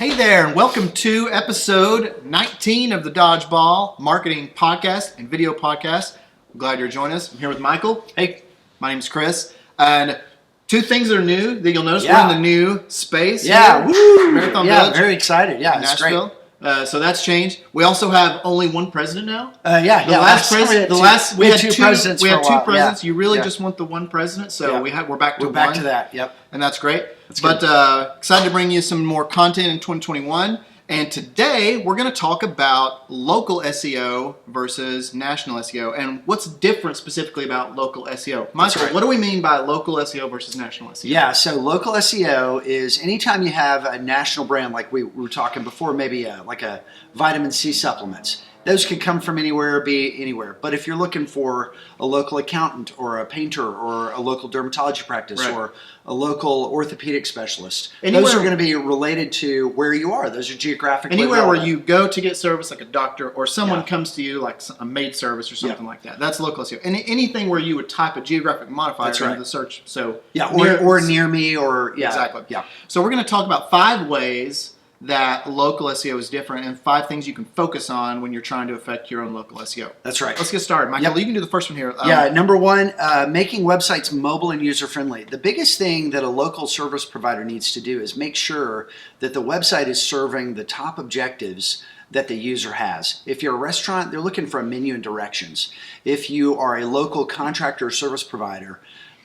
Hey there, and welcome to episode 19 of the Dodgeball Marketing Podcast and Video Podcast. I'm glad you're joining us. I'm here with Michael. Hey, my name's Chris. And two things are new that you'll notice. We're in the new space. Yeah, woo! Marathon Village. Very excited. Yeah, it's Nashville. Great. So that's changed. We also have only one president now. We had two presidents. We had two presidents. You really just want the one president, so we're back to one. We're back to that. Yep, and that's great. Excited to bring you some more content in 2021. And today we're going to talk about local SEO versus national SEO and what's different specifically about local SEO. Michael, what do we mean by local SEO versus national SEO? Yeah, so local SEO is anytime you have a national brand, like we were talking before, maybe like a vitamin C supplements. Those could come from anywhere, be anywhere. But if you're looking for a local accountant or a painter or a local dermatology practice or a local orthopedic specialist, those are going to be related to where you are. Those are geographically anywhere relevant. where you go to get service, like a doctor or someone comes to you, like a maid service or something like that. That's local SEO. And anything where you would type a geographic modifier into the search. So or near me or exactly. Yeah. So we're going to talk about 5 ways that local SEO is different and 5 things you can focus on when you're trying to affect your own local SEO. That's right. Let's get started. Michael, you can do the first one here. Number one, making websites mobile and user-friendly. The biggest thing that a local service provider needs to do is make sure that the website is serving the top objectives that the user has. If you're a restaurant, they're looking for a menu and directions. If you are a local contractor or service provider,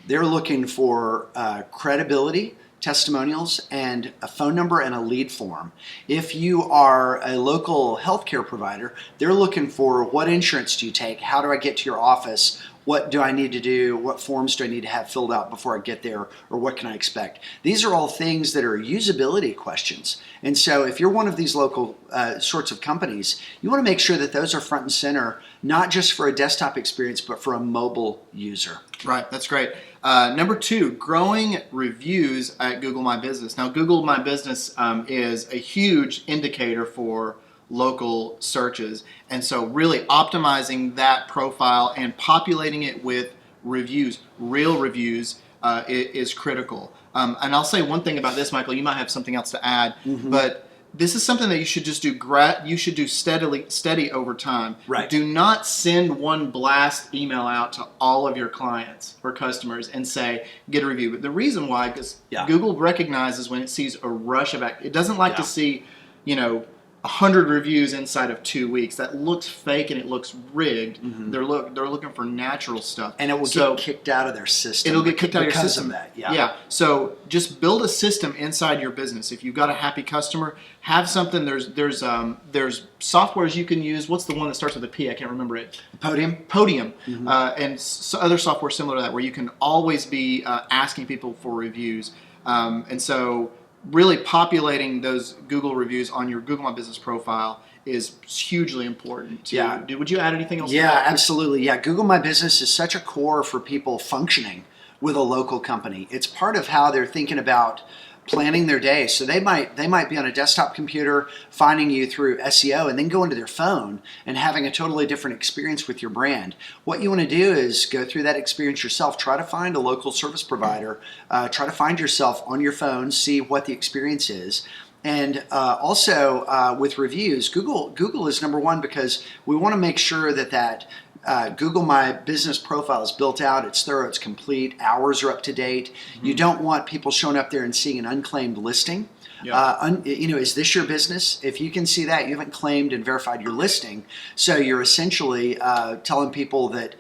they're looking for credibility, testimonials, and a phone number and a lead form. If you are a local healthcare provider, they're looking for what insurance do you take? How do I get to your office? What do I need to do? What forms do I need to have filled out before I get there? Or what can I expect? These are all things that are usability questions. And so if you're one of these local sorts of companies, you want to make sure that those are front and center, not just for a desktop experience, but for a mobile user. Right, that's great. Number 2, growing reviews at Google My Business. Now, Google My Business is a huge indicator for local searches, and so really optimizing that profile and populating it with reviews, real reviews, is critical. And I'll say one thing about this, Michael. You might have something else to add, but this is something that you should just do. You should do steady over time. Right. Do not send one blast email out to all of your clients or customers and say get a review. But the reason why, because Google recognizes when it sees a rush of it doesn't like to see, 100 reviews inside of 2 weeks. That looks fake and it looks rigged. They're looking for natural stuff, and it will get kicked out of their system. It'll get kicked out of your system. Of that. So just build a system inside your business. If you've got a happy customer, have something. There's softwares you can use. What's the one that starts with a P? I can't remember it. Podium, and other software similar to that, where you can always be asking people for reviews, and so really populating those Google reviews on your Google My Business profile is hugely important. Would you add anything else? Yeah, absolutely. Yeah, Google My Business is such a core for people functioning with a local company. It's part of how they're thinking about planning their day. So they might be on a desktop computer finding you through SEO and then go into their phone and having a totally different experience with your brand. What you want to do is go through that experience yourself. Try to find a local service provider. Try to find yourself on your phone, see what the experience is. And also with reviews, Google is number one because we want to make sure that Google My Business profile is built out, it's thorough, it's complete, hours are up to date. You don't want people showing up there and seeing an unclaimed listing. Is this your business? If you can see that, you haven't claimed and verified your listing, so you're essentially telling people that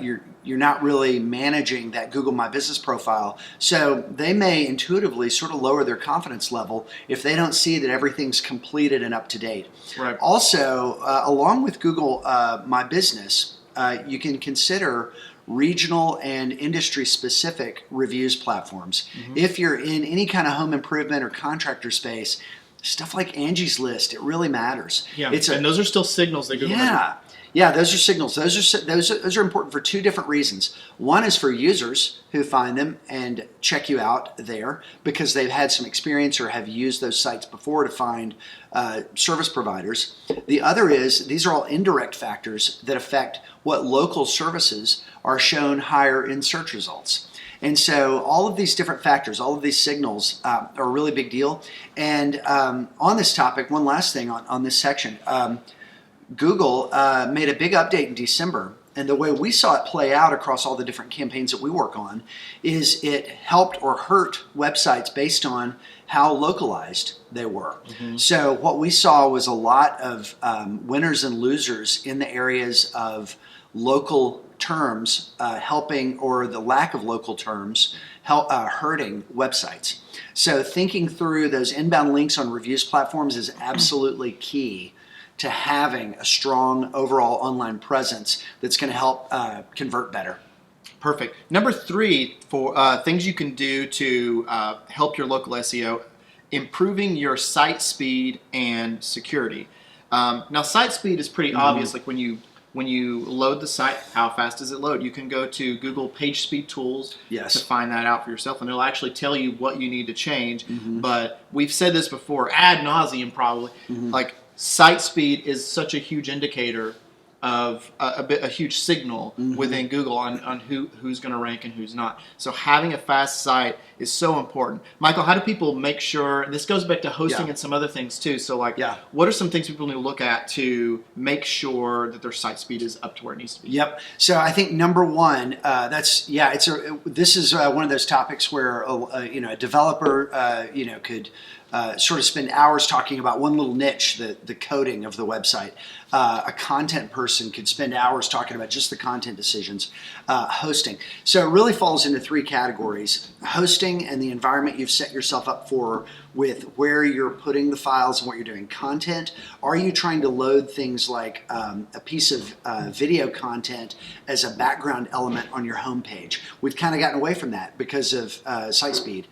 you're not really managing that Google My Business profile. So they may intuitively sort of lower their confidence level if they don't see that everything's completed and up to date. Right. Also, along with Google My Business, you can consider regional and industry-specific reviews platforms. If you're in any kind of home improvement or contractor space, stuff like Angie's List, it really matters. Yeah, and those are still signals that Google measures. Yeah, those are signals. Those are important for 2 different reasons. One is for users who find them and check you out there because they've had some experience or have used those sites before to find service providers. The other is these are all indirect factors that affect what local services are shown higher in search results. And so all of these different factors, all of these signals are a really big deal. And on this topic, one last thing on this section, Google made a big update in December. And the way we saw it play out across all the different campaigns that we work on is it helped or hurt websites based on how localized they were. So what we saw was a lot of winners and losers in the areas of local terms helping, or the lack of local terms hurting websites. So thinking through those inbound links on reviews platforms is absolutely key to having a strong overall online presence that's going to help convert better. Perfect. Number 3 for things you can do to help your local SEO, improving your site speed and security. Now, site speed is pretty obvious. Like when you load the site, how fast does it load? You can go to Google Page Speed Tools to find that out for yourself, and it'll actually tell you what you need to change. But we've said this before, ad nauseum probably, like site speed is such a huge indicator of a huge signal within Google on who's going to rank and who's not. So having a fast site is so important. Michael, how do people make sure, and this goes back to hosting and some other things too, so like what are some things people need to look at to make sure that their site speed is up to where it needs to be? Yep. So I think number one, this is one of those topics where a developer could sort of spend hours talking about one little niche, the coding of the website. A content person could spend hours talking about just the content decisions. Hosting. So it really falls into 3 categories. Hosting and the environment you've set yourself up for with where you're putting the files and what you're doing. Content, are you trying to load things like a piece of video content as a background element on your homepage? We've kind of gotten away from that because of site speed.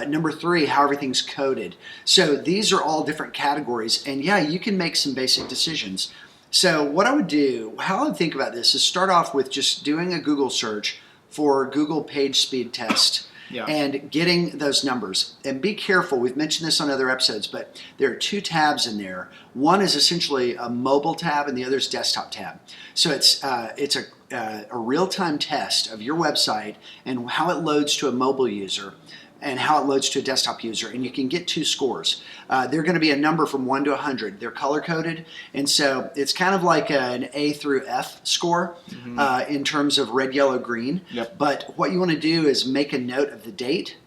Number 3, how everything's coded. So these are all different categories, and you can make some basic decisions. So what I would do, how I would think about this is start off with just doing a Google search for Google Page Speed Test and getting those numbers. And be careful, we've mentioned this on other episodes, but there are 2 tabs in there. One is essentially a mobile tab and the other is desktop tab. So it's a real-time test of your website and how it loads to a mobile user and how it loads to a desktop user, and you can get 2 scores. They're going to be a number from 1 to 100. They're color-coded, and so it's kind of like an A through F score in terms of red, yellow, green. But what you want to do is make a note of the date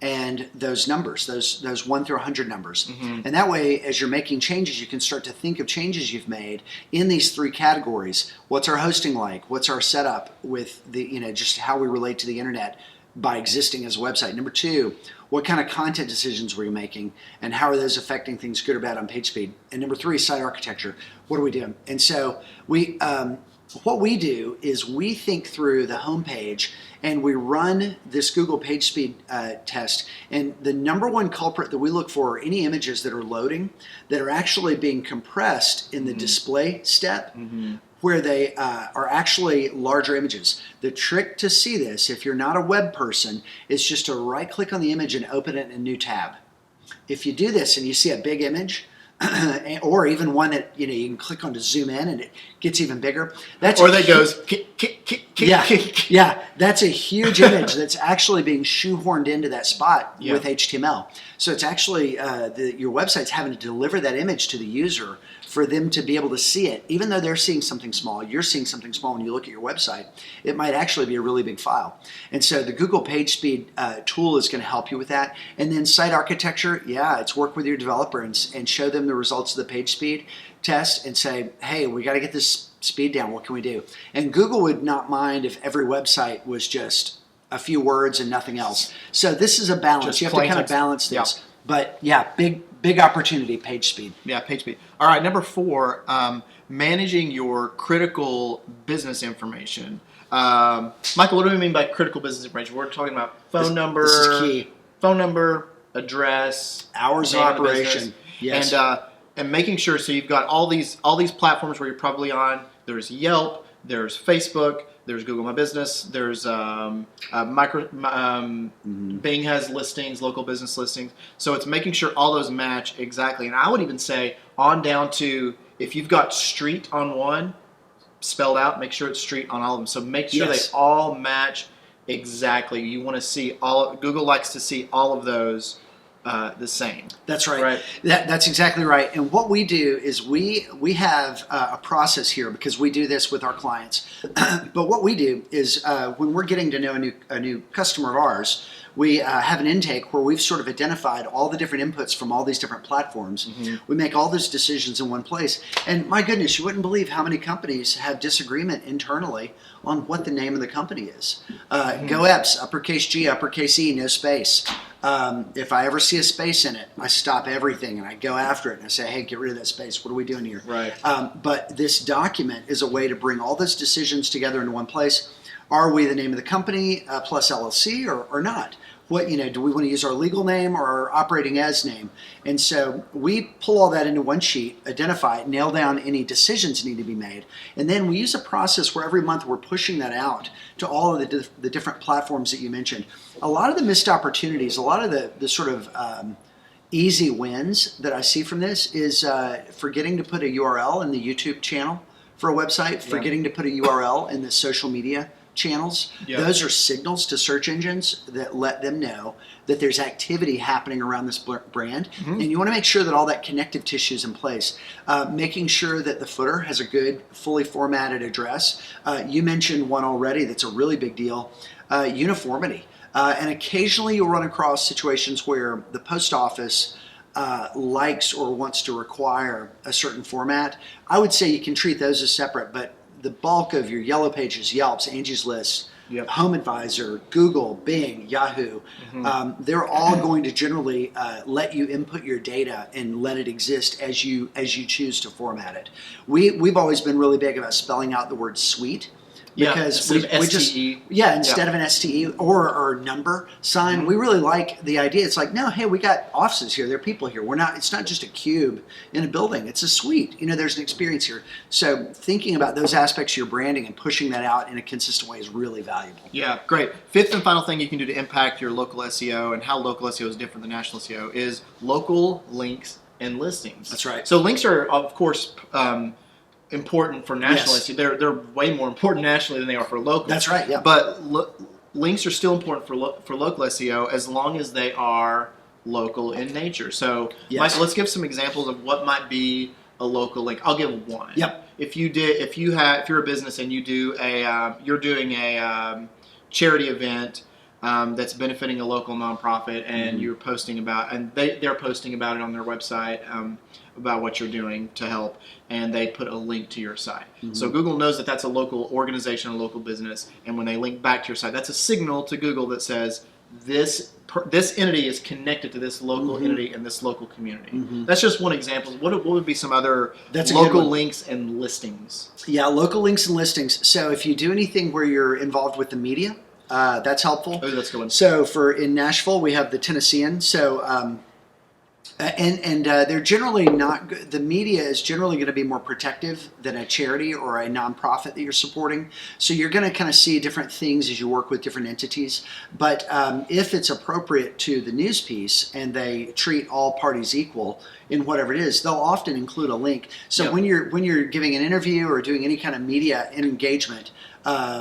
and those numbers, those 1 through 100 numbers. And that way, as you're making changes, you can start to think of changes you've made in these 3 categories. What's our hosting like? What's our setup with the, just how we relate to the internet by existing as a website? Number 2, what kind of content decisions were you making and how are those affecting things good or bad on page speed? And number 3, site architecture. What are we doing? And so what we do is we think through the homepage and we run this Google Page Speed test. And the number 1 culprit that we look for are any images that are loading that are actually being compressed in the display step, where they are actually larger images. The trick to see this, if you're not a web person, is just to right-click on the image and open it in a new tab. If you do this and you see a big image, or even one that you can click on to zoom in and it gets even bigger. That's that's a huge image that's actually being shoehorned into that spot with HTML. So it's actually your website's having to deliver that image to the user for them to be able to see it. Even though they're seeing something small, you're seeing something small when you look at your website, it might actually be a really big file. And so the Google Page Speed tool is going to help you with that. And then site architecture, it's work with your developer and show them the results of the page speed test and say, hey, we got to get this speed down. What can we do? And Google would not mind if every website was just a few words and nothing else. So this is a balance. You have to kind of balance this. But big opportunity, page speed. Yeah, page speed. All right, number 4, managing your critical business information. Michael, what do we mean by critical business information? We're talking about phone number. This is key. Phone number, address, hours of operation. Yes. And making sure, so you've got all these platforms where you're probably on. There's Yelp, there's Facebook, there's Google My Business, there's Bing has listings, local business listings. So it's making sure all those match exactly. And I would even say on down to, if you've got street on one spelled out, make sure it's street on all of them. So make sure they all match exactly. You want to see all. Google likes to see all of those the same. That's right. Right. That's exactly right. And what we do is we have a process here because we do this with our clients. But what we do is when we're getting to know a new customer of ours, we have an intake where we've sort of identified all the different inputs from all these different platforms. We make all those decisions in one place. And my goodness, you wouldn't believe how many companies have disagreement internally on what the name of the company is. GoEps, uppercase G, uppercase E, no space. If I ever see a space in it, I stop everything and I go after it and I say, hey, get rid of that space. What are we doing here? Right. But this document is a way to bring all those decisions together into one place. Are we the name of the company plus LLC or not? What, do we want to use our legal name or our operating as name? And so we pull all that into one sheet, identify it, nail down any decisions need to be made. And then we use a process where every month we're pushing that out to all of the different platforms that you mentioned. A lot of the missed opportunities, a lot of the sort of easy wins that I see from this is forgetting to put a URL in the YouTube channel for a website, forgetting to put a URL in the social media channels. Yep. Those are signals to search engines that let them know that there's activity happening around this brand. And you want to make sure that all that connective tissue is in place. Making sure that the footer has a good, fully formatted address. You mentioned one already that's a really big deal, uniformity. And occasionally you'll run across situations where the post office likes or wants to require a certain format. I would say you can treat those as separate, but the bulk of your Yellow Pages, Yelps, Angie's List, Home Advisor, Google, Bing, Yahoo, they're all going to generally let you input your data and let it exist as you choose to format it. We've always been really big about spelling out the word suite. Because we just instead of an STE or number sign, we really like the idea. It's like, no, hey, we got offices here. There are people here. It's not just a cube in a building. It's a suite. There's an experience here. So thinking about those aspects of your branding and pushing that out in a consistent way is really valuable. Yeah, great. Fifth and final thing you can do to impact your local SEO and how local SEO is different than national SEO is local links and listings. That's right. So links are, of course, important for national SEO. They're way more important nationally than they are for local. That's right. Yeah. But links are still important for local SEO as long as they are local in nature. So, Michael, let's give some examples of what might be a local link. I'll give one. Yep. If you're a business and you're doing a charity event that's benefiting a local nonprofit, and you're posting about, and they're posting about it on their website. About what you're doing to help, and they put a link to your site. So Google knows that that's a local organization, a local business, and when they link back to your site, that's a signal to Google that says this entity is connected to this local entity and this local community. That's just one example. What would be some other local links and listings? Yeah, local links and listings. So if you do anything where you're involved with the media, that's helpful. Oh, that's a good one. So in Nashville, we have the Tennessean. So they're generally not good. The media is generally going to be more protective than a charity or a nonprofit that you're supporting. So you're going to kind of see different things as you work with different entities. But if it's appropriate to the news piece and they treat all parties equal in whatever it is, they'll often include a link. So when you're giving an interview or doing any kind of media engagement,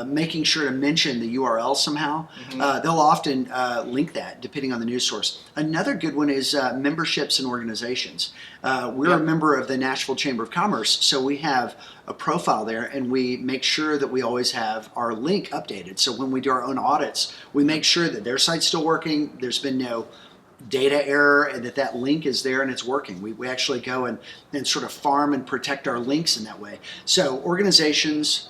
making sure to mention the URL somehow. They'll often link that depending on the news source. Another good one is memberships and organizations. We're a member of the Nashville Chamber of Commerce, so we have a profile there, and we make sure that we always have our link updated. So when we do our own audits, we make sure that their site's still working, there's been no data error, and that link is there and it's working. We actually go and sort of farm and protect our links in that way. So organizations,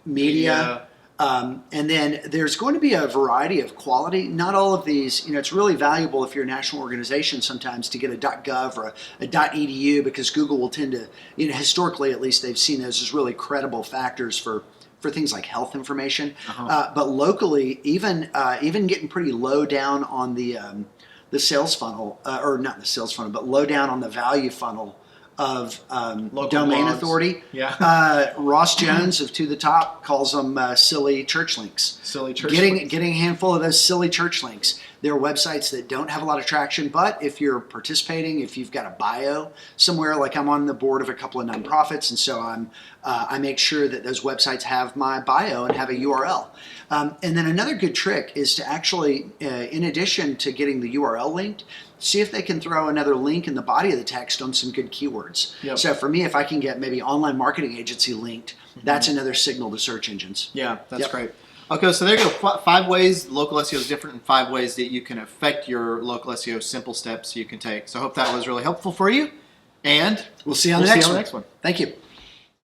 media, and then there's going to be a variety of quality. Not all of these, it's really valuable if you're a national organization sometimes to get a .gov or a .edu, because Google will tend to, historically at least, they've seen those as really credible factors for things like health information. But locally, even getting pretty low down on the sales funnel, or not the sales funnel, but low down on the value funnel of domain authority. Ross Jones of To The Top calls them silly church links. Silly church links. links. Getting a handful of those silly church links. There are websites that don't have a lot of traction, but if you're participating, if you've got a bio somewhere, like I'm on the board of a couple of nonprofits, and so I make sure that those websites have my bio and have a URL. And then another good trick is to actually, in addition to getting the URL linked, see if they can throw another link in the body of the text on some good keywords. Yep. So for me, if I can get maybe online marketing agency linked, that's another signal to search engines. Yeah, that's Yep. great. Okay, so there you go. 5 ways local SEO is different, and 5 ways that you can affect your local SEO, simple steps you can take. So I hope that was really helpful for you, and We'll see you on the next one. one. Thank you.